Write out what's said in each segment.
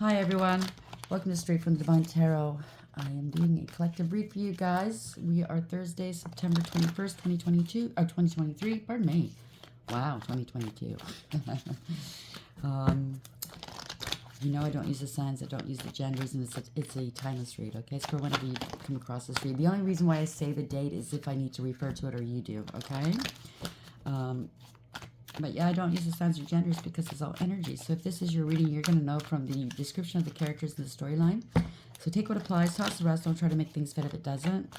Hi everyone, welcome to Straight from the Divine Tarot. I am doing a collective read for you guys. We are Thursday, September 21st, 2022, or 2023, pardon me. Wow, 2022. You know I don't use the signs, I don't use the genders, and it's a timeless read, okay? It's for whenever you come across this read. The only reason why I say the date is if I need to refer to it or you do, okay? But yeah, I don't use the signs or genders because it's all energy. So if this is your reading, you're going to know from the description of the characters in the storyline. So take what applies, toss the rest. Don't try to make things fit if it doesn't.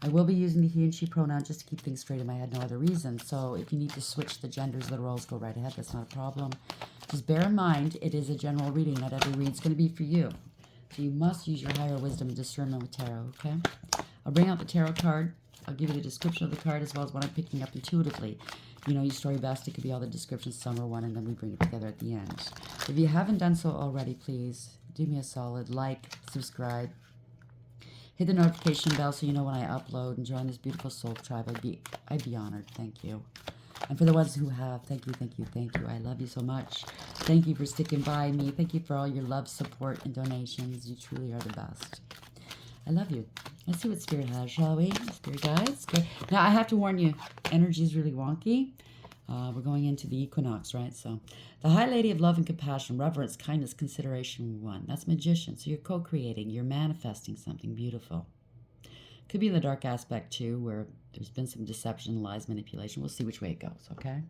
I will be using the he and she pronoun just to keep things straight in my head, no other reason. So if you need to switch the genders of the roles, go right ahead. That's not a problem. Just bear in mind, it is a general reading. Not every read's going to be for you. So you must use your higher wisdom and discernment with tarot, okay? I'll bring out the tarot card. I'll give you the description of the card as well as what I'm picking up intuitively. You know your story best. It could be all the descriptions, some or one, and then we bring it together at the end. If you haven't done so already, please do me a solid. Like, subscribe, hit the notification bell so you know when I upload, and join this beautiful soul tribe. I'd be honored. Thank you. And for the ones who have, thank you, thank you, thank you. I love you so much. Thank you for sticking by me. Thank you for all your love, support, and donations. You truly are the best. I love you. Let's see what Spirit has, shall we? Spirit guides. Good. Now, I have to warn you, energy is really wonky. We're going into the equinox, right? So, the High Lady of Love and Compassion, Reverence, Kindness, Consideration, 1. That's Magician. So, you're co-creating. You're manifesting something beautiful. Could be in the dark aspect, too, where there's been some deception, lies, manipulation. We'll see which way it goes, okay?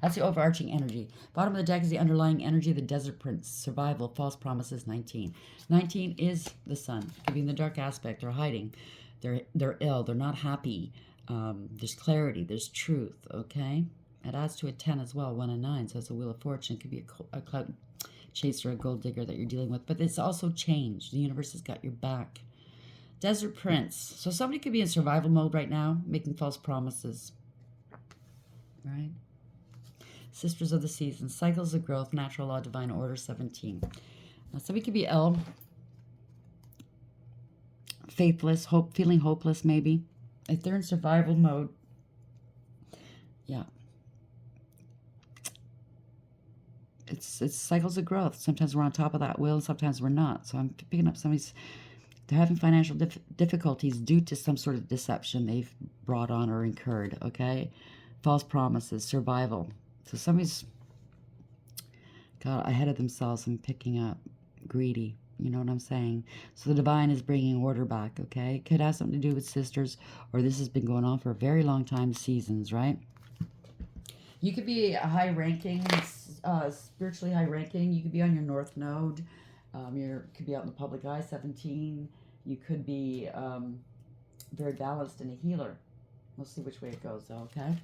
That's the overarching energy. Bottom of the deck is the underlying energy of the Desert Prince. Survival, false promises, 19. 19 is the sun. It could be in the dark aspect. They're hiding. They're ill. They're not happy. There's clarity. There's truth, okay? It adds to a 10 as well, 1 and 9. So it's a Wheel of Fortune. It could be a cloud chaser, a gold digger that you're dealing with. But it's also change. The universe has got your back. Desert Prince. So somebody could be in survival mode right now, making false promises, right? Sisters of the Season, Cycles of Growth, Natural Law, Divine Order, 17. Now, somebody could be ill, faithless, feeling hopeless, maybe. If they're in survival mode, yeah. It's cycles of growth. Sometimes we're on top of that wheel, and sometimes we're not. So I'm picking up they're having financial difficulties due to some sort of deception they've brought on or incurred, okay? False promises, survival. So somebody's got ahead of themselves and picking up, greedy. You know what I'm saying? So the divine is bringing order back, okay? It could have something to do with sisters, or this has been going on for a very long time, seasons, right? You could be a high-ranking, spiritually high-ranking. You could be on your north node. You could be out in the public eye, 17. You could be very balanced and a healer. We'll see which way it goes, though, okay?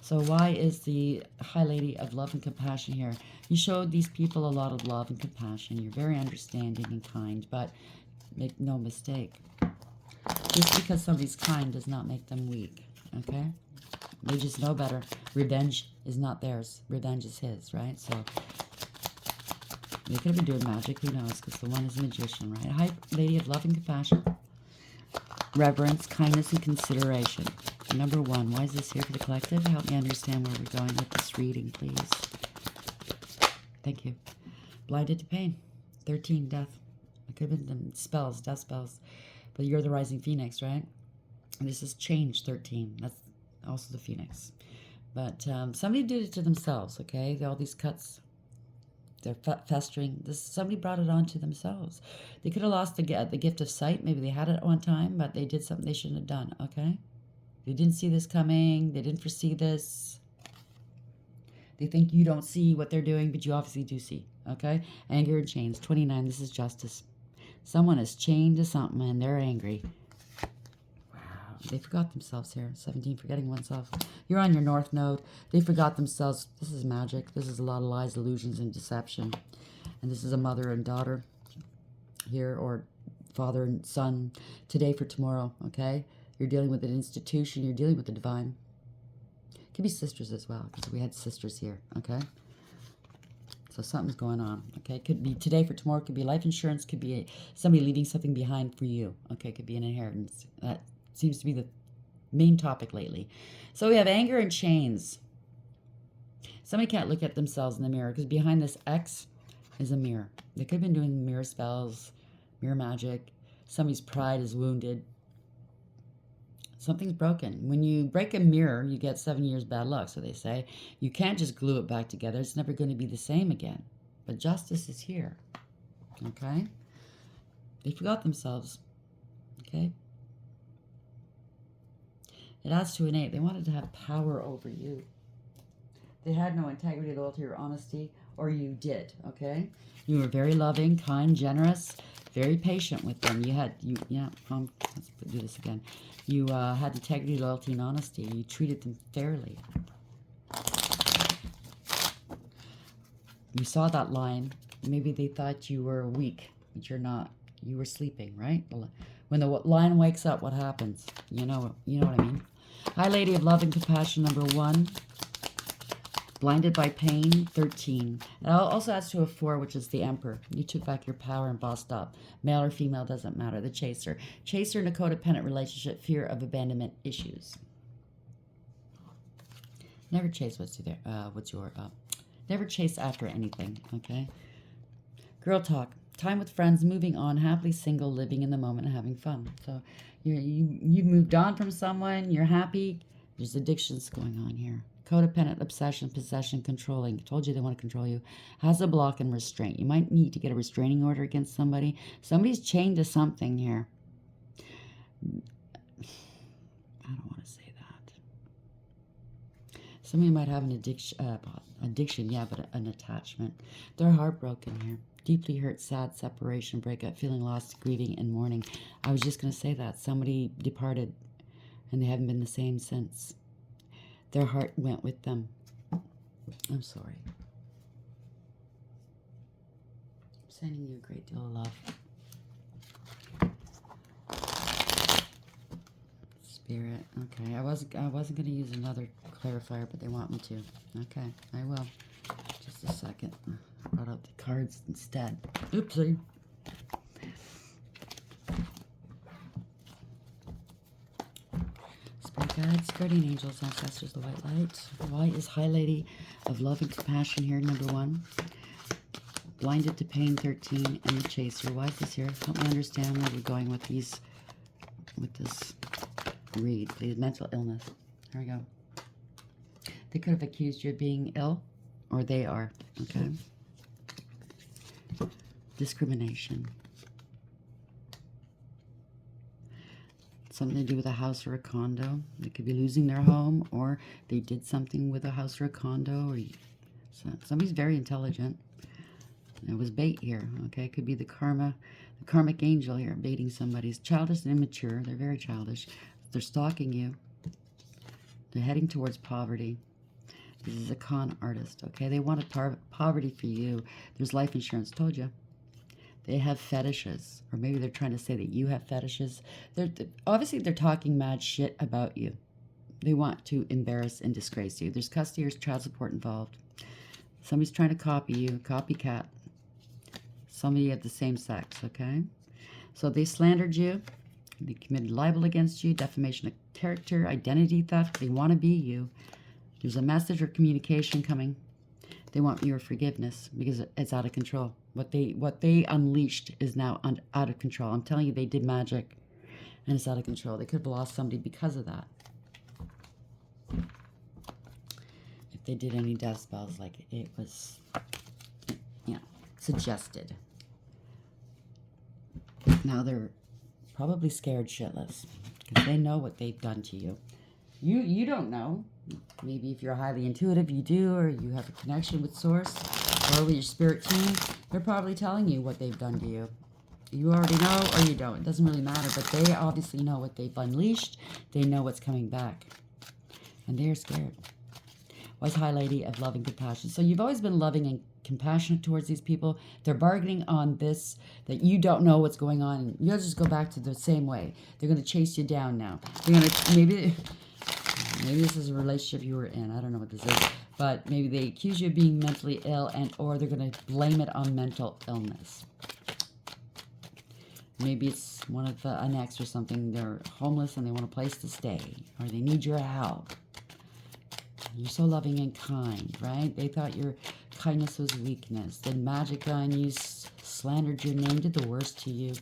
So why is the High Lady of Love and Compassion here? You showed these people a lot of love and compassion. You're very understanding and kind, but make no mistake. Just because somebody's kind does not make them weak, okay? They just know better. Revenge is not theirs. Revenge is his, right? So they could have been doing magic. Who knows? Because the one is a magician, right? High Lady of Love and Compassion. Reverence, kindness, and consideration. Number 1, why is this here for the collective? Help me understand where we're going with this reading, please. Thank you. Blinded to pain. 13, death. It could have been spells, death spells. But you're the rising phoenix, right? And this is change, 13. That's also the phoenix. But somebody did it to themselves, okay? All these cuts, they're festering. Somebody brought it on to themselves. They could have lost the gift of sight. Maybe they had it at one time, but they did something they shouldn't have done, okay? They didn't see this coming. They didn't foresee this. They think you don't see what they're doing, but you obviously do see, okay? Anger and chains, 29. This is justice. Someone is chained to something, and they're angry. Wow. They forgot themselves here. 17, forgetting oneself. You're on your north node. They forgot themselves. This is magic. This is a lot of lies, illusions, and deception. And this is a mother and daughter here, or father and son, today for tomorrow, okay? You're dealing with an institution. You're dealing with the divine. It could be sisters as well, because we had sisters here, okay? So something's going on, okay? It could be today for tomorrow. It could be life insurance. It could be somebody leaving something behind for you, okay? It could be an inheritance. That seems to be the main topic lately. So we have anger and chains. Somebody can't look at themselves in the mirror, because behind this X, is a mirror. They could have been doing mirror spells, mirror magic. Somebody's pride is wounded. Something's broken. When you break a mirror, you get 7 years bad luck, so they say. You can't just glue it back together. It's never going to be the same again. But justice is here. Okay? They forgot themselves. Okay? It adds to an 8. They wanted to have power over you. They had no integrity, loyalty, or honesty, or you did, okay? You were very loving, kind, generous, very patient with them. Let's do this again. You had integrity, loyalty, and honesty. You treated them fairly. You saw that line. Maybe they thought you were weak, but you're not. You were sleeping, right? When the line wakes up, what happens? You know what I mean? High Lady of Love and Compassion, number 1. Blinded by Pain, 13. It also adds to a 4, which is the Emperor. You took back your power and bossed up. Male or female, doesn't matter. The Chaser. Chaser in a codependent relationship, fear of abandonment issues. Never chase never chase after anything, okay? Girl talk. Time with friends, moving on, happily single, living in the moment, and having fun. So you've moved on from someone, you're happy. There's addictions going on here. Codependent, obsession, possession, controlling. Told you they want to control you. Has a block and restraint. You might need to get a restraining order against somebody. Somebody's chained to something here. I don't want to say that. Somebody might have an addiction, yeah, but an attachment. They're heartbroken here. Deeply hurt, sad, separation, breakup, feeling lost, grieving, and mourning. I was just going to say that. Somebody departed, and they haven't been the same since. Their heart went with them. I'm sorry. I'm sending you a great deal of love. Spirit. Okay. I wasn't going to use another clarifier, but they want me to. Okay. I will. Just a second. I brought out the cards instead. Oopsie. Guides, guardian angels, ancestors, the white light. Why is High Lady of Love and Compassion here, number 1? Blinded to Pain, 13, and the Chaser. Why is this here? Help me understand where we're going with this read, please. Mental illness. There we go. They could have accused you of being ill, or they are. Okay. Discrimination. Something to do with a house or a condo. They could be losing their home, or they did something with a house or a condo, or somebody's very intelligent. It was bait here, okay? It could be the karmic angel here, baiting somebody's childish and immature. They're very childish. They're stalking you. They're heading towards poverty. This is a con artist, okay? They wanted poverty for you. There's life insurance, told you. They have fetishes, or maybe they're trying to say that you have fetishes. Obviously, they're talking mad shit about you. They want to embarrass and disgrace you. There's custody or child support involved. Somebody's trying to copy you, copycat. Somebody of the same sex, okay? So they slandered you. They committed libel against you, defamation of character, identity theft. They want to be you. There's a message or communication coming. They want your forgiveness because it's out of control. What they unleashed is now out of control. I'm telling you, they did magic, and it's out of control. They could have lost somebody because of that. If they did any death spells, like it was, suggested. Now they're probably scared shitless because they know what they've done to you. You don't know. Maybe if you're highly intuitive, you do, or you have a connection with Source, or with your spirit team, they're probably telling you what they've done to you. You already know, or you don't. It doesn't really matter, but they obviously know what they've unleashed. They know what's coming back. And they're scared. Wise High Lady of Love and Compassion. So you've always been loving and compassionate towards these people. They're bargaining on this, that you don't know what's going on. You'll just go back to the same way. They're going to chase you down now. They're going to, maybe this is a relationship you were in. I don't know what this is. But maybe they accuse you of being mentally ill, or they're going to blame it on mental illness. Maybe it's one of an ex or something. They're homeless and they want a place to stay, or they need your help. You're so loving and kind, right? They thought your kindness was weakness. Then magic on you, slandered your name, did the worst to you.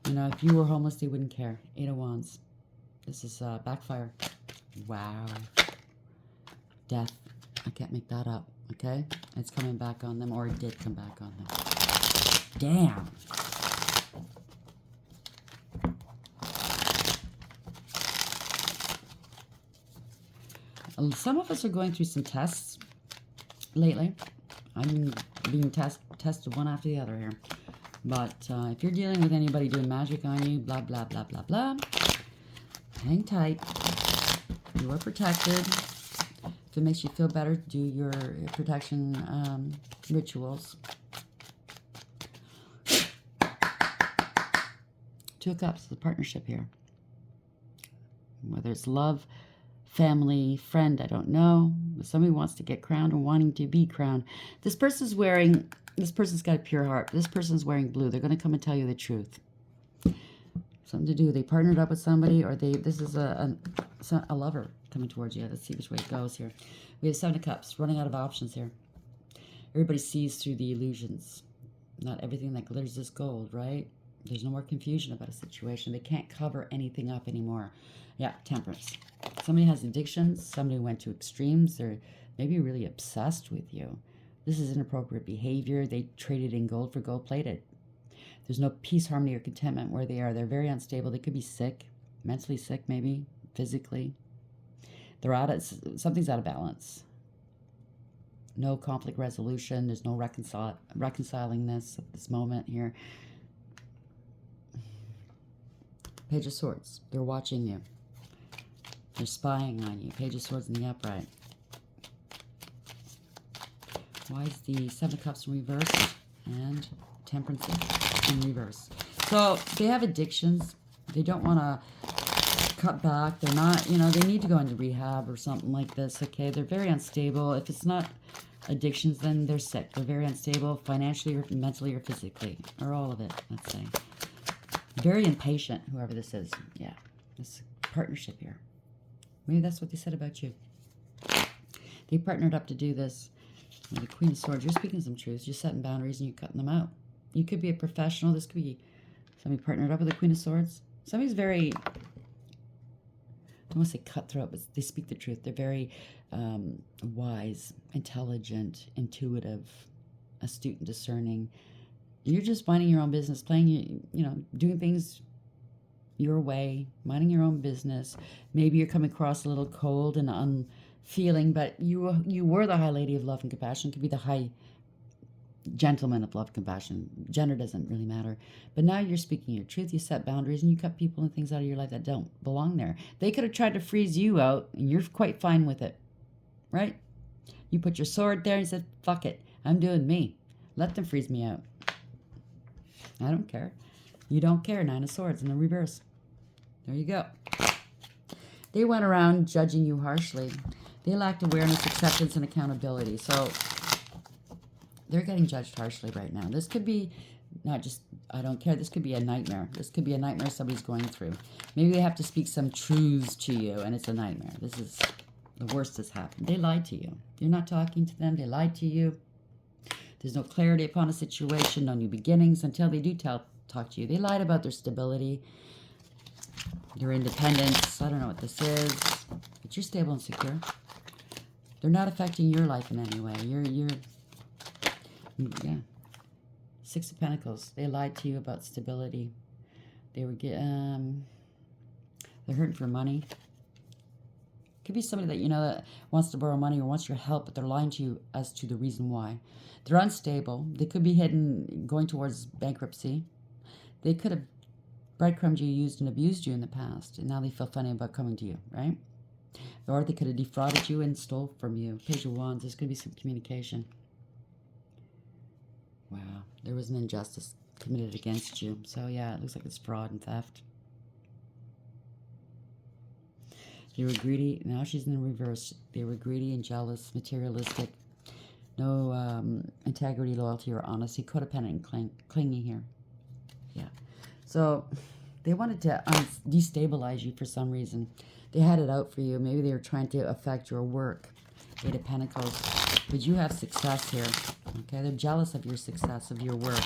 You know, if you were homeless, they wouldn't care. 8 of Wands. This is backfire. Wow. Death. I can't make that up, okay? It's coming back on them, or it did come back on them. Damn. Some of us are going through some tests lately. I'm being tested one after the other here. But if you're dealing with anybody doing magic on you, blah, blah, blah, blah, blah, hang tight. You are protected. If it makes you feel better, do your protection rituals. 2 of Cups, the partnership here. Whether it's love, family, friend, I don't know. But somebody wants to get crowned or wanting to be crowned. This person's got a pure heart. This person's wearing blue. They're going to come and tell you the truth. Something to do. They partnered up with somebody, or this is a lover coming towards you. Let's see which way it goes here. We have 7 of Cups, running out of options here. Everybody sees through the illusions. Not everything that glitters is gold, right? There's no more confusion about a situation. They can't cover anything up anymore. Yeah, Temperance. Somebody has addictions. Somebody went to extremes. They're maybe really obsessed with you. This is inappropriate behavior. They traded in gold for gold plated. There's no peace, harmony, or contentment where they are. They're very unstable. They could be sick, mentally sick maybe, physically. Something's out of balance. No conflict resolution. There's no reconciling this at this moment here. Page of Swords. They're watching you. They're spying on you. Page of Swords in the upright. Why is the 7 of Cups in reverse and Temperance in reverse? So they have addictions. They don't want to cut back. They're not, they need to go into rehab or something like this, okay? They're very unstable. If it's not addictions, then they're sick. They're very unstable financially or mentally or physically, or all of it, let's say. Very impatient, whoever this is. Yeah, this partnership here. Maybe that's what they said about you. They partnered up to do this. With the Queen of Swords, you're speaking some truths. You're setting boundaries and you're cutting them out. You could be a professional. This could be somebody partnered up with the Queen of Swords. Somebody's very, I don't want to say cutthroat, but they speak the truth. They're very wise, intelligent, intuitive, astute, and discerning. You're just minding your own business, playing, doing things your way, minding your own business. Maybe you're coming across a little cold and unfeeling, but you were the High Lady of Love and Compassion. Could be the High Gentleman of Love and Compassion. Gender doesn't really matter. But now you're speaking your truth. You set boundaries and you cut people and things out of your life that don't belong there. They could have tried to freeze you out and you're quite fine with it, right? You put your sword there and said, fuck it. I'm doing me. Let them freeze me out. I don't care. You don't care. 9 of Swords in the reverse. There you go. They went around judging you harshly. They lacked awareness, acceptance, and accountability. So they're getting judged harshly right now. This could be not just, I don't care. This could be a nightmare. This could be a nightmare somebody's going through. Maybe they have to speak some truths to you, and it's a nightmare. This is the worst that's happened. They lied to you. You're not talking to them. They lied to you. There's no clarity upon a situation, no new beginnings until they do talk to you. They lied about their stability, their independence. I don't know what this is, but you're stable and secure. They're not affecting your life in any way. Yeah. 6 of Pentacles. They lied to you about stability. They were they're hurting for money. Could be somebody that that wants to borrow money or wants your help, but they're lying to you as to the reason why. They're unstable. They could be hidden, going towards bankruptcy. They could have breadcrumbed you, used and abused you in the past, and now they feel funny about coming to you, right? Or they could have defrauded you and stole from you. Page of Wands. There's going to be some communication. Wow. There was an injustice committed against you. So yeah, it looks like it's fraud and theft. They were greedy. Now she's in the reverse. They were greedy and jealous, materialistic. No integrity, loyalty, or honesty. Codependent and clingy here. Yeah. So They wanted to destabilize you for some reason. They had it out for you. Maybe they were trying to affect your work. Eight of Pentacles. But you have success here. Okay, they're jealous of your success, of your work.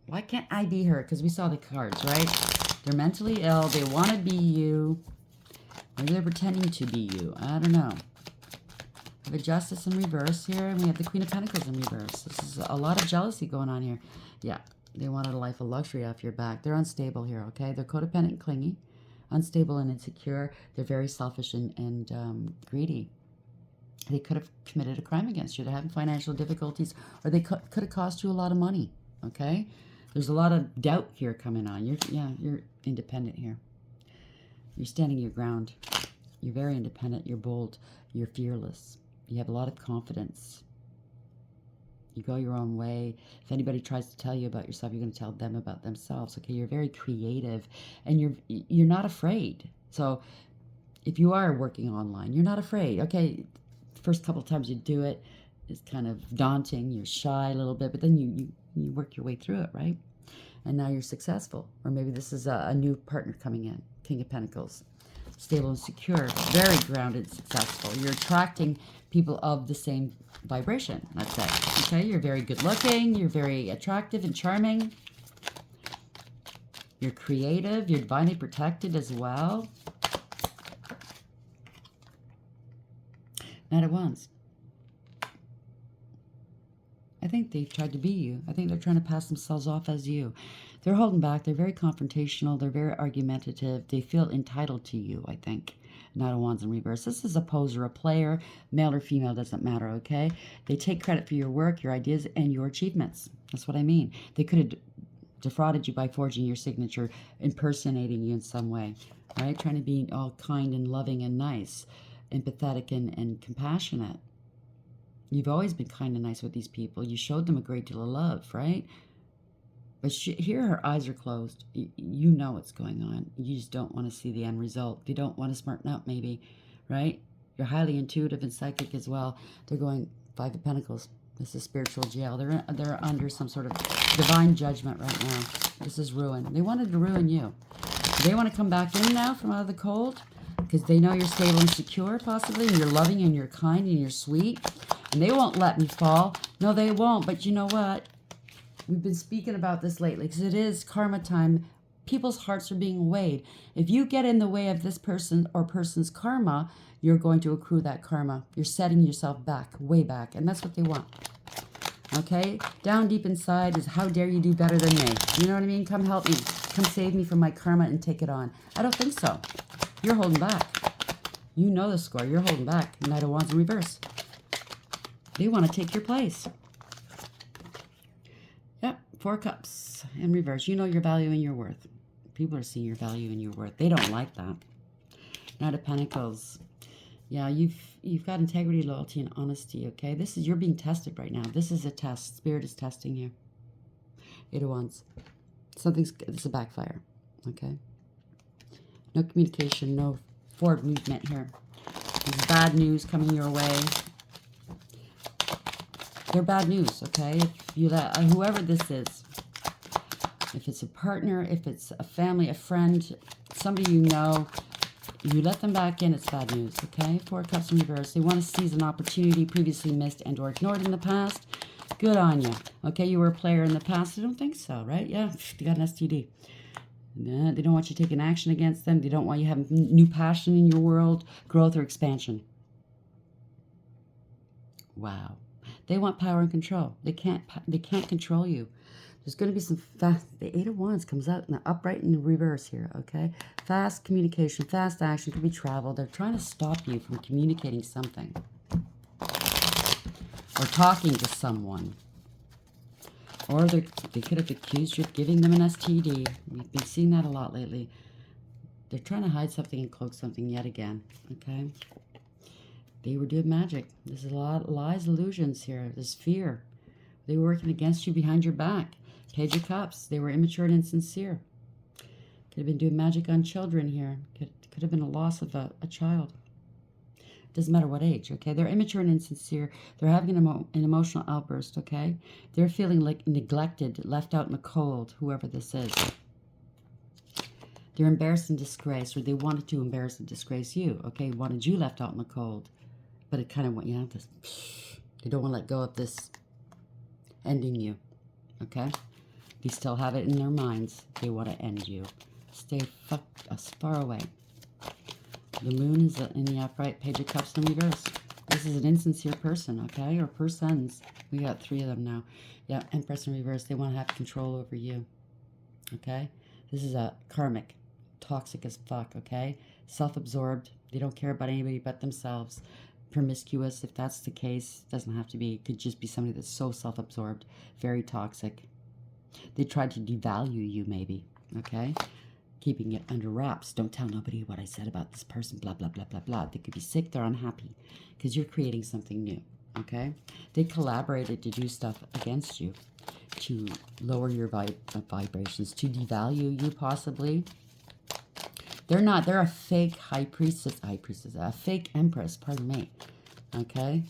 Why can't I be her? Because we saw the cards, right? They're mentally ill. They want to be you. Maybe they're pretending to be you. I don't know. We have a Justice in reverse here, and we have the Queen of Pentacles in reverse. This is a lot of jealousy going on here. Yeah, they wanted a life of luxury off your back. They're unstable here, okay? They're codependent and clingy, unstable and insecure. They're very selfish and greedy. They could have committed a crime against you. They're having financial difficulties, or they could have cost you a lot of money, okay? There's a lot of doubt here coming on. You're independent here. You're standing your ground. You're very independent. You're bold. You're fearless. You have a lot of confidence. You go your own way. If anybody tries to tell you about yourself, you're going to tell them about themselves. Okay, you're very creative, and you're not afraid. So if you are working online, you're not afraid. Okay, first couple of times you do it, it's kind of daunting. You're shy a little bit, but then you work your way through it, right? And now you're successful. Or maybe this is a new partner coming in. King of Pentacles. Stable and secure. Very grounded, successful. You're attracting people of the same vibration, let's say. Okay, you're very good looking. You're very attractive and charming. You're creative. You're divinely protected as well. Knight of Wands. I think they've tried to be you. I think they're trying to pass themselves off as you. They're holding back. They're very confrontational. They're very argumentative. They feel entitled to you, I think. Knight of Wands in reverse. This is a poser, a player, male or female, doesn't matter, okay? They take credit for your work, your ideas, and your achievements. That's what I mean. They could have defrauded you by forging your signature, impersonating you in some way, right? Trying to be all kind and loving and nice, empathetic and compassionate. You've always been kind and nice with these people. You showed them a great deal of love, right? But here her eyes are closed. You know what's going on. You just don't want to see the end result. You don't want to smarten up maybe, right? You're highly intuitive and psychic as well. They're going Five of Pentacles. This is spiritual jail. They're under some sort of divine judgment right now. This is ruin. They wanted to ruin you. They want to come back in now from out of the cold because they know you're stable and secure possibly, and you're loving and you're kind and you're sweet. And they won't let me fall. No, they won't. But you know what? We've been speaking about this lately because it is karma time. People's hearts are being weighed. If you get in the way of this person or person's karma, you're going to accrue that karma. You're setting yourself back, way back. And that's what they want. Okay? Down deep inside is, how dare you do better than me? You know what I mean? Come help me. Come save me from my karma and take it on. I don't think so. You're holding back. You know the score. You're holding back. Knight of Wands in reverse. They want to take your place. Yep, Four Cups in reverse. You know your value and your worth. People are seeing your value and your worth. They don't like that. Knight of Pentacles. Yeah, you've got integrity, loyalty, and honesty, okay? You're being tested right now. This is a test. Spirit is testing you. Eight of Wands. It's a backfire, okay? No communication, no forward movement here. There's bad news coming your way. They're bad news, okay? If you let whoever this is, if it's a partner, if it's a family, a friend, somebody you know, you let them back in, it's bad news, okay? Four Cups in reverse. They want to seize an opportunity previously missed and or ignored in the past. Good on you, okay? You were a player in the past. I don't think so, right? Yeah, you got an STD. They don't want you taking action against them. They don't want you having new passion in your world, growth or expansion. Wow. They want power and control. They can't control you. There's going to be some fast. The Eight of Wands comes out in the upright and the reverse here, okay? Fast communication, fast action, could be travel. They're trying to stop you from communicating something or talking to someone. Or they could have accused you of giving them an STD. We've been seeing that a lot lately. They're trying to hide something and cloak something yet again, okay? They were doing magic. There's a lot of lies, illusions here. There's fear. They were working against you behind your back. Page of Cups. They were immature and insincere. Could have been doing magic on children here. Could have been a loss of a child. Doesn't matter what age, okay? They're immature and insincere. They're having an emotional outburst, okay? They're feeling like neglected, left out in the cold, whoever this is. They're embarrassed and disgraced, or they wanted to embarrass and disgrace you, okay? Wanted you left out in the cold. But it kind of went, this. They don't want to let go of this ending you, okay? They still have it in their minds. They want to end you. Stay as far away. The moon is in the upright, Page of Cups in reverse. This is an insincere person, okay? Or persons. We got 3 of them now. Yeah, Empress in reverse. They want to have control over you, okay? This is a karmic. Toxic as fuck, okay? Self-absorbed. They don't care about anybody but themselves. Promiscuous, if that's the case. Doesn't have to be. It could just be somebody that's so self-absorbed. Very toxic. They tried to devalue you, maybe, okay? Keeping it under wraps. Don't tell nobody what I said about this person, blah, blah, blah, blah, blah. They could be sick, they're unhappy, because you're creating something new, okay? They collaborated to do stuff against you, to lower your vibrations, to devalue you, possibly. They're a fake a fake empress, pardon me, okay?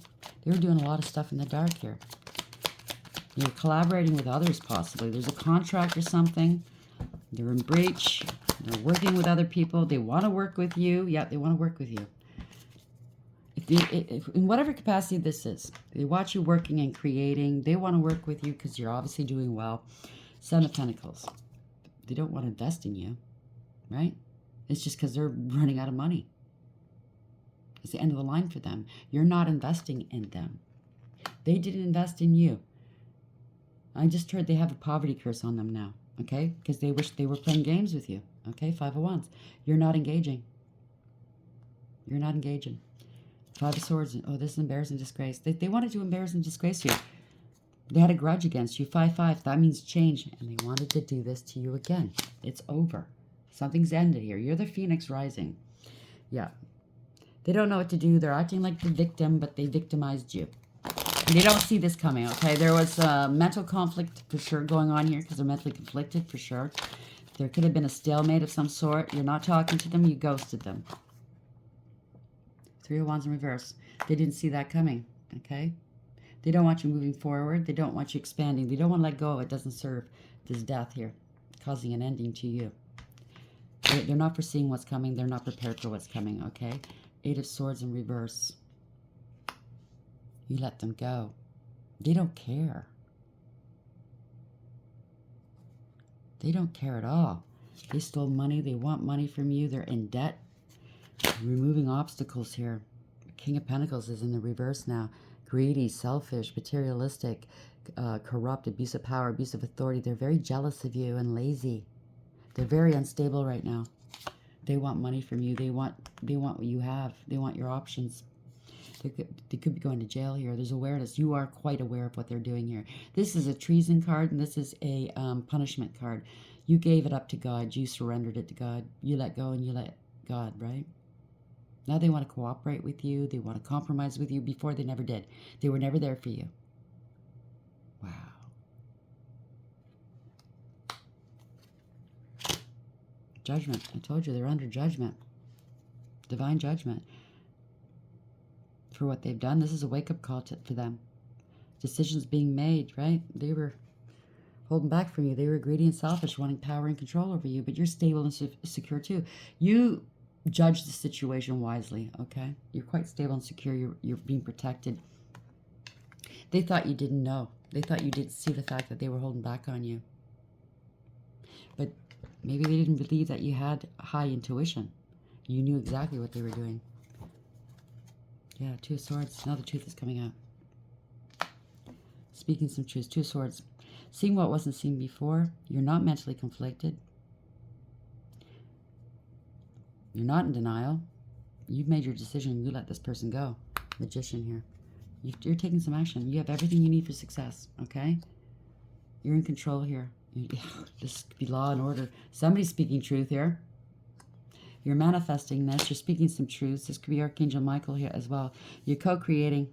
They were doing a lot of stuff in the dark here. You're collaborating with others, possibly. There's a contract or something. They're in breach. They're working with other people. They want to work with you. Yeah, they want to work with you. If in whatever capacity this is, they watch you working and creating. They want to work with you because you're obviously doing well. 7 of Pentacles. They don't want to invest in you, right? It's just because they're running out of money. It's the end of the line for them. You're not investing in them. They didn't invest in you. I just heard they have a poverty curse on them now, okay? Because they wish they were playing games with you, okay? 5 of Wands. You're not engaging. You're not engaging. 5 of Swords. Oh, this is embarrassing disgrace. They wanted to embarrass and disgrace you. They had a grudge against you. 5-5. That means change. And they wanted to do this to you again. It's over. Something's ended here. You're the phoenix rising. Yeah. They don't know what to do. They're acting like the victim, but they victimized you. They don't see this coming, okay? There was a mental conflict for sure going on here because they're mentally conflicted for sure. There could have been a stalemate of some sort. You're not talking to them. You ghosted them. 3 of Wands in reverse. They didn't see that coming, okay? They don't want you moving forward. They don't want you expanding. They don't want to let go. It doesn't serve. There's death here, causing an ending to you. They're not foreseeing what's coming. They're not prepared for what's coming, okay? 8 of Swords in reverse. You let them go. They don't care. They don't care at all. They stole money. They want money from you. They're in debt. Removing obstacles here. King of Pentacles is in the reverse now. Greedy, selfish, materialistic, corrupt, abuse of power, abuse of authority. They're very jealous of you and lazy. They're very unstable right now. They want money from you. They want what you have. They want your options. They could be going to jail here. There's awareness. You are quite aware of what they're doing here. This is a treason card, and this is a punishment card. You gave it up to God. You surrendered it to God. You let go and you let God, right? Now they want to cooperate with you. They want to compromise with you. Before, they never did. They were never there for you. Wow. Judgment. I told you, they're under judgment. Divine judgment. For what they've done. This is a wake-up call for them. Decisions being made, right? They were holding back from you. They were greedy and selfish, wanting power and control over you, but you're stable and secure too. You judge the situation wisely, okay? You're quite stable and secure. You're being protected. They thought you didn't know. They thought you didn't see the fact that they were holding back on you. But maybe they didn't believe that you had high intuition. You knew exactly what they were doing. Yeah, 2 of Swords. Now the truth is coming out. Speaking some truth. 2 of Swords. Seeing what wasn't seen before. You're not mentally conflicted. You're not in denial. You've made your decision. You let this person go. Magician here. You're taking some action. You have everything you need for success, okay? You're in control here. This could be law and order. Somebody's speaking truth here. You're manifesting this. You're speaking some truths. This could be Archangel Michael here as well. You're co-creating.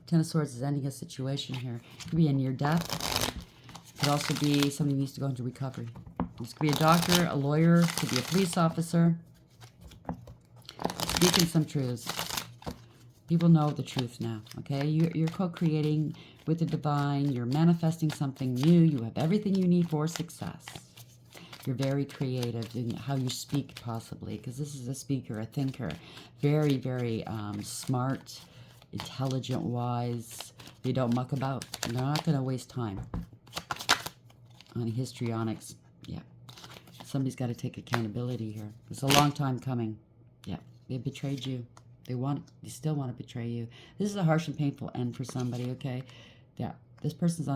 10 of Swords is ending a situation here. It could be a near death. It could also be somebody needs to go into recovery. This could be a doctor, a lawyer, could be a police officer. Speaking some truths. People know the truth now, okay? You're co-creating with the divine. You're manifesting something new. You have everything you need for success. You're very creative in how you speak, possibly, because this is a speaker, a thinker. Very, very smart, intelligent, wise. They don't muck about. They're not going to waste time on histrionics. Yeah. Somebody's got to take accountability here. It's a long time coming. Yeah. They betrayed you. They still want to betray you. This is a harsh and painful end for somebody, okay? Yeah. This person's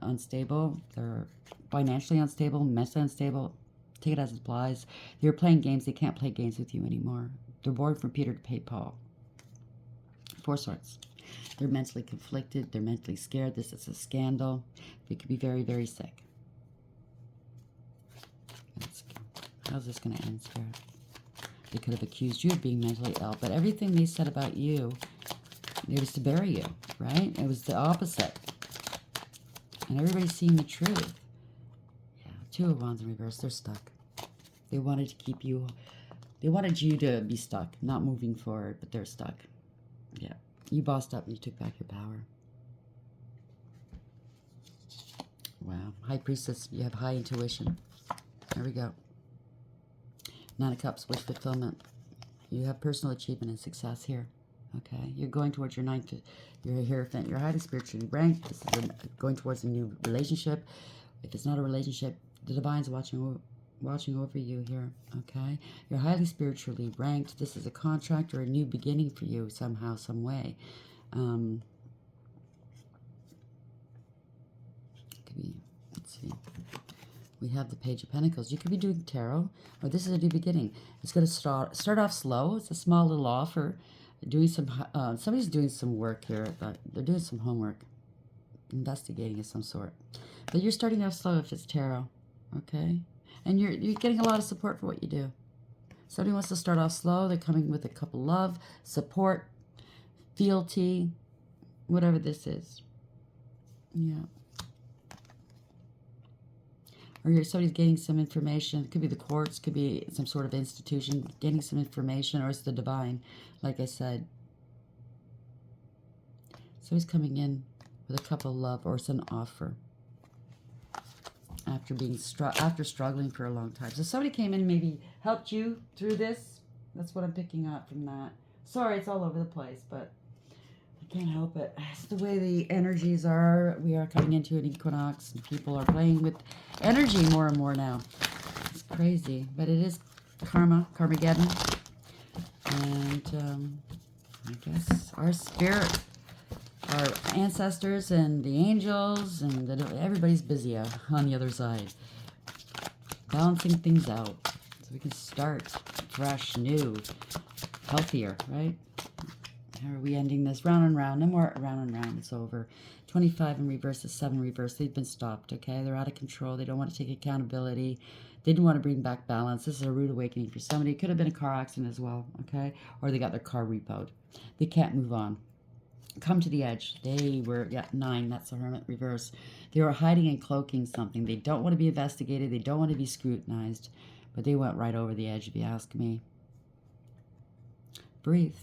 unstable. They're financially unstable, mentally unstable. Take it as it applies. They're playing games. They can't play games with you anymore. They're bored from Peter to pay Paul. 4 Swords. They're mentally conflicted. They're mentally scared. This is a scandal. They could be very, very sick. How's this going to end, Spirit? They could have accused you of being mentally ill, but everything they said about you, it was to bury you, right? It was the opposite. And everybody's seeing the truth. Yeah, 2 of Wands in reverse. They're stuck. They wanted to keep you... They wanted you to be stuck, not moving forward, but they're stuck. Yeah. You bossed up and you took back your power. Wow. High Priestess, you have high intuition. There we go. 9 of Cups, wish fulfillment. You have personal achievement and success here. Okay, you're going towards your 9th, your Hierophant. You're highly spiritually ranked. This is going towards a new relationship. If it's not a relationship, the divine's watching over you here. Okay, you're highly spiritually ranked. This is a contract or a new beginning for you somehow, some way. Could be. Let's see. We have the Page of Pentacles. You could be doing tarot, or this is a new beginning. It's going to start off slow. It's a small little offer. Doing some somebody's doing some work here, but they're doing some homework, investigating of some sort. But you're starting off slow if it's tarot, okay? And you're getting a lot of support for what you do. Somebody wants to start off slow. They're coming with a couple love, support, fealty, whatever this is. Yeah. Or somebody's getting some information. It could be the courts, could be some sort of institution, getting some information, or it's the divine, like I said. Somebody's coming in with a cup of love, or it's an offer. After struggling for a long time. So somebody came in and maybe helped you through this. That's what I'm picking up from that. Sorry, it's all over the place, but I can't help it. It's the way the energies are. We are coming into an equinox, and people are playing with energy more and more now. It's crazy, but it is karma, Karmageddon. And I guess our spirit, our ancestors and the angels, and everybody's busy on the other side, balancing things out so we can start fresh, new, healthier, right? How are we ending this? Round and round. No more round and round. It's over. 25 in reverse is 7 in reverse. They've been stopped, okay? They're out of control. They don't want to take accountability. They didn't want to bring back balance. This is a rude awakening for somebody. It could have been a car accident as well, okay? Or they got their car repoed. They can't move on. Come to the edge. They were, 9. That's the Hermit reverse. They were hiding and cloaking something. They don't want to be investigated. They don't want to be scrutinized. But they went right over the edge, if you ask me. Breathe.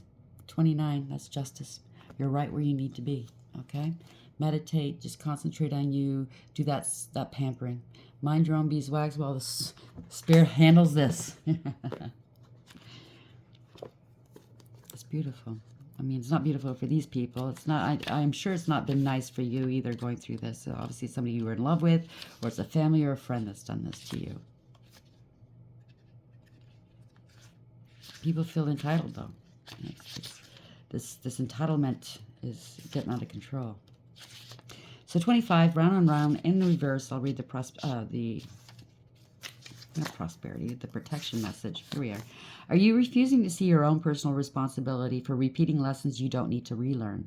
29, that's justice. You're right where you need to be, okay? Meditate, just concentrate on you. Do that pampering. Mind your own beeswax while the spirit handles this. It's beautiful. I mean, it's not beautiful for these people. It's not. I'm sure it's not been nice for you either going through this. So obviously somebody you were in love with, or it's a family or a friend that's done this to you. People feel entitled, though. This entitlement is getting out of control. So 25, round and round, in the reverse. I'll read the protection message. Here we are. Are you refusing to see your own personal responsibility for repeating lessons you don't need to relearn?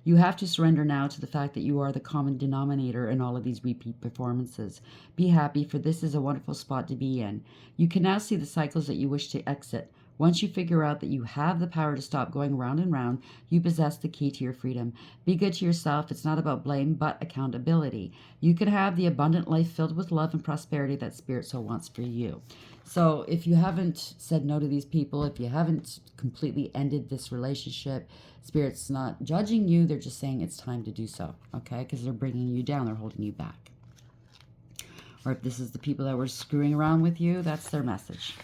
You have to surrender now to the fact that you are the common denominator in all of these repeat performances. Be happy, for this is a wonderful spot to be in. You can now see the cycles that you wish to exit. Once you figure out that you have the power to stop going round and round, you possess the key to your freedom. Be good to yourself. It's not about blame, but accountability. You can have the abundant life filled with love and prosperity that Spirit so wants for you. So if you haven't said no to these people, if you haven't completely ended this relationship, Spirit's not judging you. They're just saying it's time to do so, okay? Because they're bringing you down. They're holding you back. Or if this is the people that were screwing around with you, that's their message.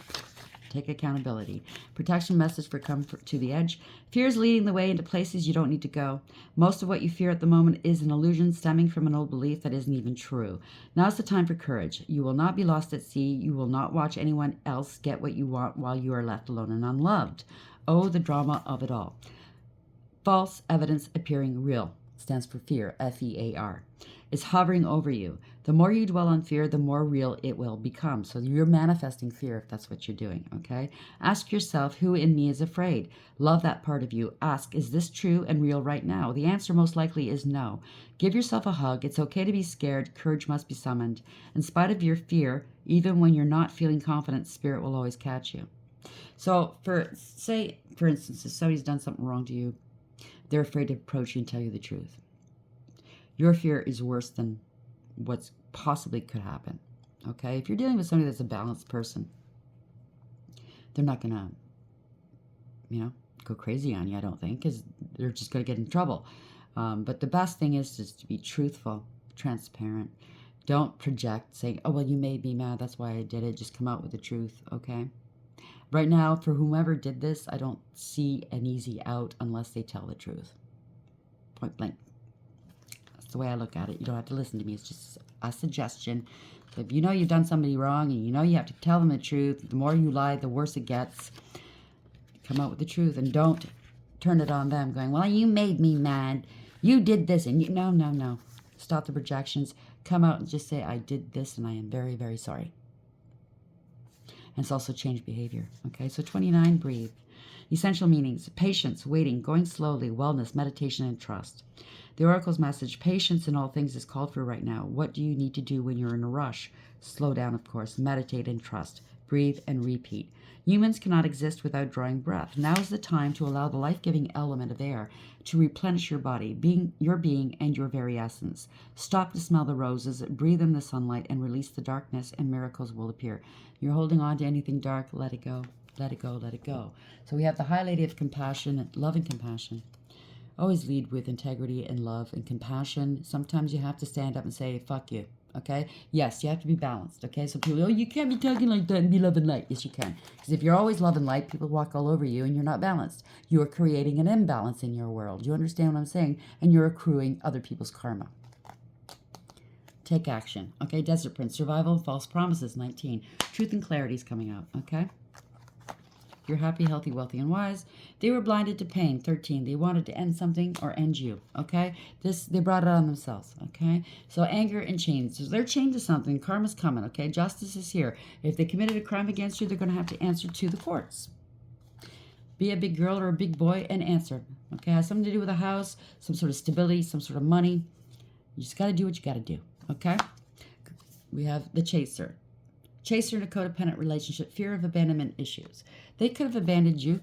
Take accountability. Protection message for comfort to the edge. Fear is leading the way into places you don't need to go. Most of what you fear at the moment is an illusion stemming from an old belief that isn't even true. Now's the time for courage. You will not be lost at sea. You will not watch anyone else get what you want while you are left alone and unloved. Oh, the drama of it all. False evidence appearing real. Stands for fear, F-E-A-R. Is hovering over you. The more you dwell on fear, the more real it will become. So you're manifesting fear if that's what you're doing, okay? Ask yourself, who in me is afraid? Love that part of you. Ask, is this true and real right now? The answer most likely is no. Give yourself a hug. It's okay to be scared. Courage must be summoned. In spite of your fear, even when you're not feeling confident, Spirit will always catch you. So for instance, if somebody's done something wrong to you, they're afraid to approach you and tell you the truth. Your fear is worse than what's possibly could happen, okay? If you're dealing with somebody that's a balanced person, they're not going to, go crazy on you, I don't think, because they're just going to get in trouble. But the best thing is just to be truthful, transparent. Don't project saying, oh, well, you made me mad, that's why I did it. Just come out with the truth, okay? Right now, for whomever did this, I don't see an easy out unless they tell the truth. Point blank. The way I look at it. You don't have to listen to me. It's just a suggestion. If you know you've done somebody wrong and you know you have to tell them the truth, the more you lie, the worse it gets. Come out with the truth and don't turn it on them going, well, you made me mad. You did this. And no. Stop the projections. Come out and just say, I did this and I am very, very sorry. And it's also change behavior. Okay, so 29, breathe. Essential meanings, patience, waiting, going slowly, wellness, meditation, and trust. The Oracle's message, patience in all things is called for right now. What do you need to do when you're in a rush? Slow down, of course. Meditate and trust. Breathe and repeat. Humans cannot exist without drawing breath. Now is the time to allow the life-giving element of air to replenish your body, your being, and your very essence. Stop to smell the roses, breathe in the sunlight, and release the darkness, and miracles will appear. You're holding on to anything dark, let it go. Let it go, let it go. So we have the High Lady of Compassion, love and compassion. Always lead with integrity and love and compassion. Sometimes you have to stand up and say, fuck you, okay? Yes, you have to be balanced, okay? So people, oh, you can't be talking like that and be love and light. Yes, you can. Because if you're always love and light, people walk all over you and you're not balanced. You are creating an imbalance in your world. You understand what I'm saying? And you're accruing other people's karma. Take action, okay? Desert Prince, survival and false promises, 19. Truth and clarity is coming out, okay? You're happy, healthy, wealthy, and wise. They were blinded to pain, 13. They wanted to end something or end you, okay? They brought it on themselves, okay? So anger and chains. So they're chained to something. Karma's coming, okay? Justice is here. If they committed a crime against you, they're going to have to answer to the courts. Be a big girl or a big boy and answer, okay? It has something to do with a house, some sort of stability, some sort of money. You just got to do what you got to do, okay? We have the chaser. Chaser in a codependent relationship, fear of abandonment issues. They could have abandoned you,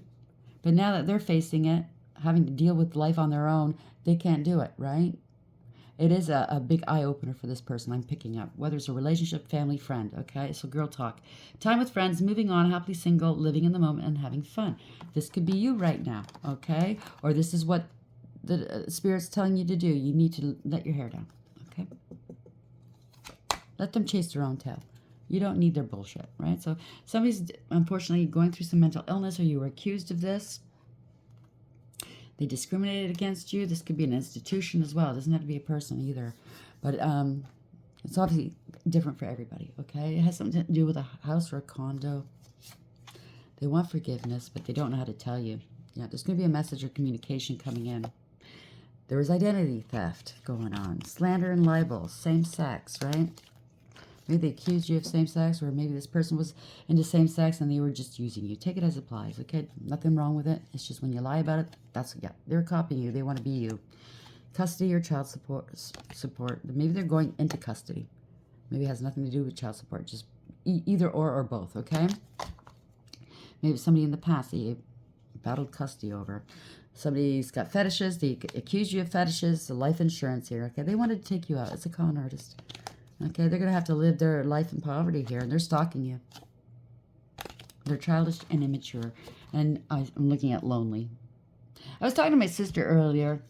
but now that they're facing it, having to deal with life on their own, they can't do it, right? It is a big eye-opener for this person I'm picking up, whether it's a relationship, family, friend, okay? So girl talk. Time with friends, moving on, happily single, living in the moment, and having fun. This could be you right now, okay? Or this is what the Spirit's telling you to do. You need to let your hair down, okay? Let them chase their own tail. You don't need their bullshit, right? So somebody's unfortunately going through some mental illness or you were accused of this. They discriminated against you. This could be an institution as well. It doesn't have to be a person either. But it's obviously different for everybody, okay? It has something to do with a house or a condo. They want forgiveness, but they don't know how to tell you. Yeah, there's going to be a message or communication coming in. There is identity theft going on. Slander and libel. Same sex, right? Maybe they accused you of same-sex, or maybe this person was into same-sex and they were just using you. Take it as it applies, okay? Nothing wrong with it. It's just when you lie about it, they're copying you. They want to be you. Custody or child support. Maybe they're going into custody. Maybe it has nothing to do with child support. Just either or both, okay? Maybe somebody in the past that you battled custody over. Somebody's got fetishes. They accuse you of fetishes. The life insurance here. Okay, they wanted to take you out. It's a con artist. Okay, they're going to have to live their life in poverty here, and they're stalking you. They're childish and immature. And I'm looking at lonely. I was talking to my sister earlier,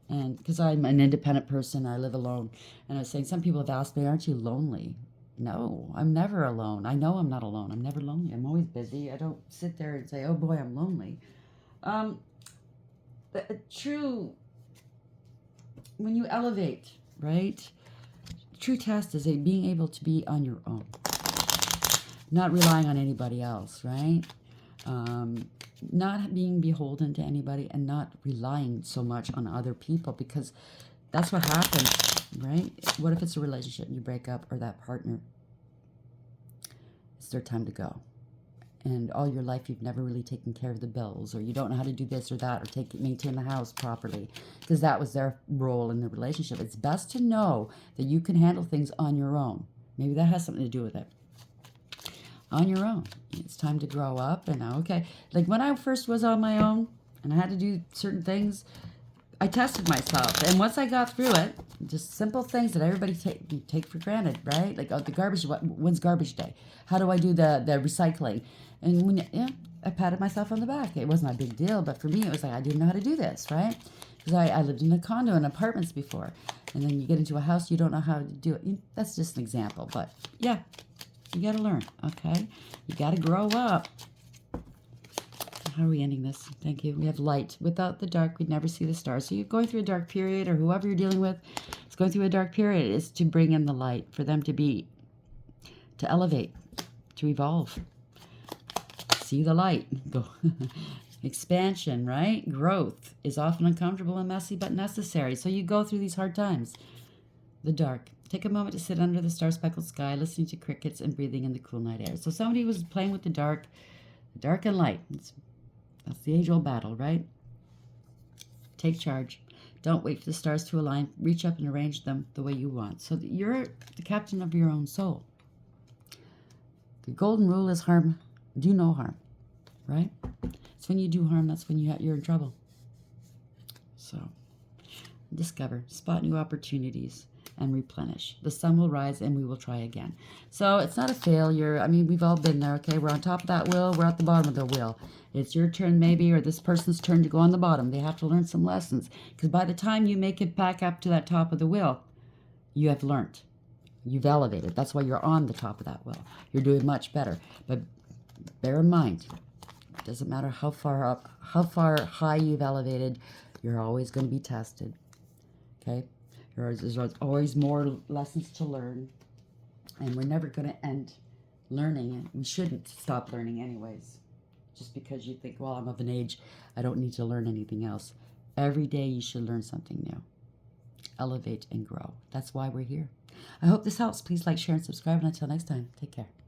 and because I'm an independent person, I live alone. And I was saying, some people have asked me, aren't you lonely? No, I'm never alone. I know I'm not alone. I'm never lonely. I'm always busy. I don't sit there and say, oh boy, I'm lonely. True, when you elevate, right? True test is being able to be on your own. Not relying on anybody else, right? Not being beholden to anybody and not relying so much on other people, because that's what happens, right? What if it's a relationship and you break up, or that partner, it's their time to go. And all your life you've never really taken care of the bills, or you don't know how to do this or that, or maintain the house properly, because that was their role in the relationship. It's best to know that you can handle things on your own. Maybe that has something to do with it. On your own. It's time to grow up. And okay, like when I first was on my own and I had to do certain things, I tested myself. And once I got through it, just simple things that everybody take for granted, right? Like, oh, the garbage, when's garbage day? How do I do the recycling? And when I patted myself on the back. It wasn't a big deal, but for me, it was like, I didn't know how to do this, right? Because I lived in a condo and apartments before. And then you get into a house, you don't know how to do it. That's just an example, but yeah. You got to learn, okay? You got to grow up. How are we ending this? Thank you. We have light. Without the dark, we'd never see the stars. So you're going through a dark period, or whoever you're dealing with is going through a dark period, is to bring in the light, for them to elevate, to evolve. See the light. Go. Expansion, right? Growth is often uncomfortable and messy, but necessary. So you go through these hard times. The dark. Take a moment to sit under the star-speckled sky, listening to crickets and breathing in the cool night air. So somebody was playing with the dark and light. That's the age-old battle, right? Take charge. Don't wait for the stars to align. Reach up and arrange them the way you want. So that you're the captain of your own soul. The golden rule is do no harm, right? It's when you do harm, that's when you're in trouble. So discover, spot new opportunities, and replenish. The sun will rise and we will try again. So it's not a failure. I mean, we've all been there, okay? We're on top of that wheel. We're at the bottom of the wheel. It's your turn maybe, or this person's turn to go on the bottom. They have to learn some lessons, because by the time you make it back up to that top of the wheel, you have learned. You've elevated. That's why you're on the top of that wheel. You're doing much better. But bear in mind, it doesn't matter how far high you've elevated, you're always going to be tested, okay? There's always more lessons to learn, and we're never going to end learning. We shouldn't stop learning anyways, just because you think, well, I'm of an age, I don't need to learn anything else. Every day you should learn something new. Elevate and grow. That's why we're here. I hope this helps. Please like, share, and subscribe, and until next time, take care.